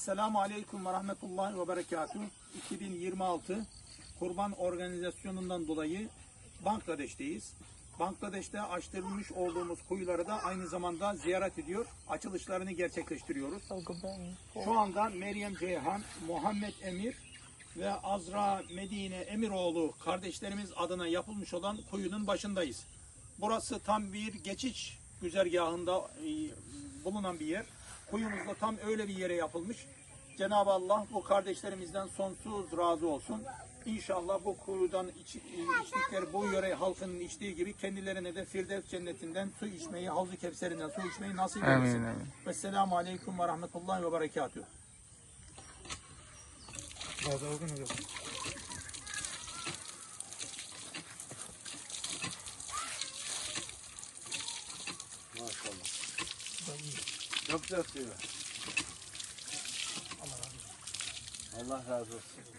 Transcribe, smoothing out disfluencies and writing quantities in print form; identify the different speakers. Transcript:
Speaker 1: Esselamu Aleyküm ve Rahmetullahi ve Berekatuhu. 2026 Kurban Organizasyonu'ndan dolayı Bangladeş'teyiz. Bangladeş'te açtırılmış olduğumuz kuyuları da aynı zamanda ziyaret ediyor, açılışlarını gerçekleştiriyoruz. Şu anda Meryem Ceyhan, Muhammed Emir ve Azra Medine Emiroğlu kardeşlerimiz adına yapılmış olan kuyunun başındayız. Burası tam bir geçiş güzergahında bulunan bir yer. Kuyumuz da tam öyle bir yere yapılmış. Cenab-ı Allah bu kardeşlerimizden sonsuz razı olsun. İnşallah bu kuyudan içtikleri, bu yöre halkının içtiği gibi kendilerine de Firdevs cennetinden su içmeyi, Havz-ı Kevser'inden su içmeyi nasip eylesin. Vesselamu Aleyküm ve Rahmetullahi ve Berekatuhu.
Speaker 2: Maşallah. Çok güzel suyu. Allah razı olsun.